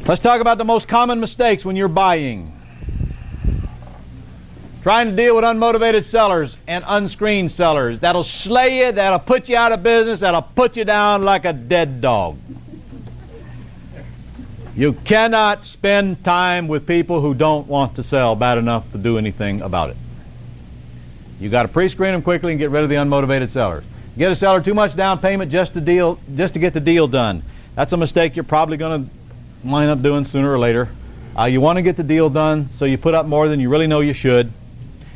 Let's talk about the most common mistakes when you're buying. Trying to deal with unmotivated sellers and unscreened sellers. That'll slay you, that'll put you out of business, that'll put you down like a dead dog. You cannot spend time with people who don't want to sell bad enough to do anything about it. You got to pre-screen them quickly and get rid of the unmotivated sellers. Get a seller too much down payment just to get the deal done. That's a mistake you're probably going to wind up doing sooner or later. You want to get the deal done, so you put up more than you really know you should.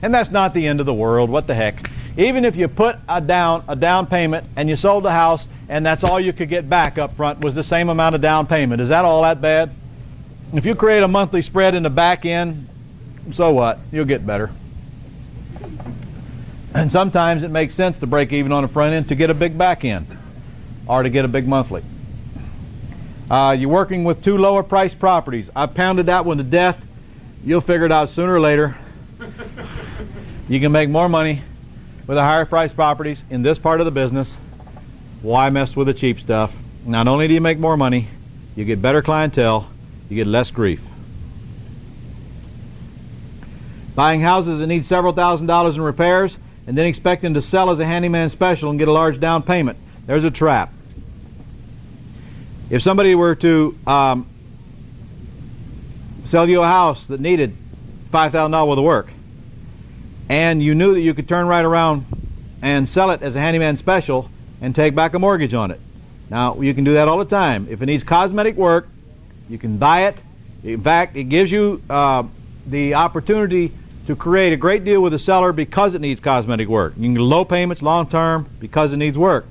And that's not the end of the world. What the heck? Even if you put a down payment and you sold the house and that's all you could get back up front was the same amount of down payment, is that all that bad? If you create a monthly spread in the back end, so what? You'll get better. And sometimes it makes sense to break even on the front end to get a big back end or to get a big monthly. You're working with two lower priced properties. I pounded that one to death. You'll figure it out sooner or later. You can make more money with the higher priced properties in this part of the business. Why mess with the cheap stuff? Not only do you make more money, you get better clientele, you get less grief. Buying houses that need several $1,000s in repairs and then expecting to sell as a handyman special and get a large down payment. There's a trap. If somebody were to sell you a house that needed $5,000 worth of work, and you knew that you could turn right around and sell it as a handyman special and take back a mortgage on it. Now, you can do that all the time. If it needs cosmetic work, you can buy it. In fact, it gives you the opportunity to create a great deal with the seller because it needs cosmetic work. You can get low payments long term because it needs work.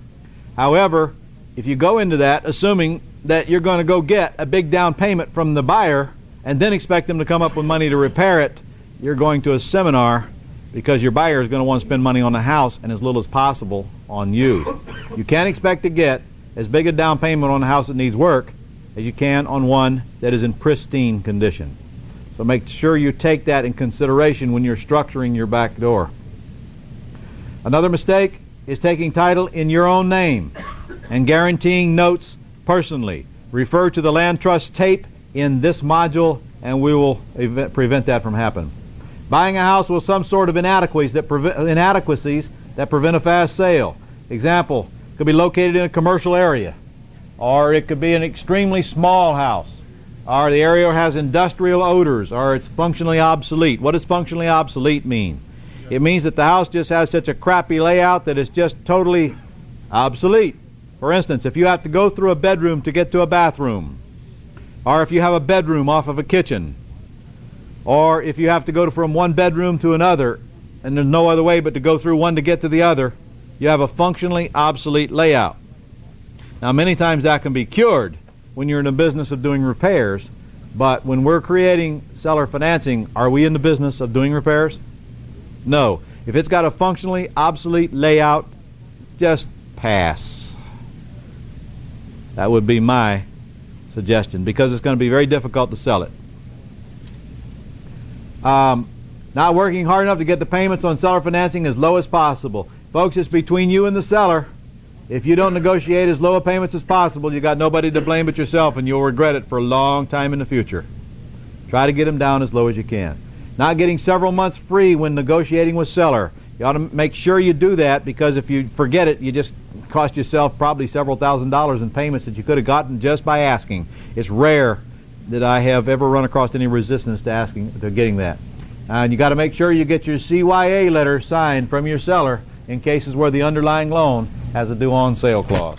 However, if you go into that assuming that you're going to go get a big down payment from the buyer and then expect them to come up with money to repair it, you're going to a seminar because your buyer is going to want to spend money on the house and as little as possible on you. You can't expect to get as big a down payment on a house that needs work as you can on one that is in pristine condition. So make sure you take that in consideration when you're structuring your back door. Another mistake is taking title in your own name and guaranteeing notes personally. Refer to the land trust tape in this module and we will prevent that from happening. Buying a house with some sort of inadequacies that prevent a fast sale. Example, could be located in a commercial area, or it could be an extremely small house, or the area has industrial odors, or it's functionally obsolete. What does functionally obsolete mean? It means that the house just has such a crappy layout that it's just totally obsolete. For instance, if you have to go through a bedroom to get to a bathroom, or if you have a bedroom off of a kitchen, or if you have to go from one bedroom to another and there's no other way but to go through one to get to the other, you have a functionally obsolete layout. Now, many times that can be cured when you're in the business of doing repairs, but when we're creating seller financing, are we in the business of doing repairs? No. If it's got a functionally obsolete layout, just pass. That would be my suggestion because it's going to be very difficult to sell it. Not working hard enough to get the payments on seller financing as low as possible. Folks, it's between you and the seller. If you don't negotiate as low a payments as possible, you got nobody to blame but yourself, and you'll regret it for a long time in the future. Try to get them down as low as you can. Not getting several months free when negotiating with seller. You ought to make sure you do that because if you forget it, you just cost yourself probably several $1,000s in payments that you could have gotten just by asking. It's rare that I have ever run across any resistance to getting that. And you got to make sure you get your CYA letter signed from your seller in cases where the underlying loan has a due on sale clause.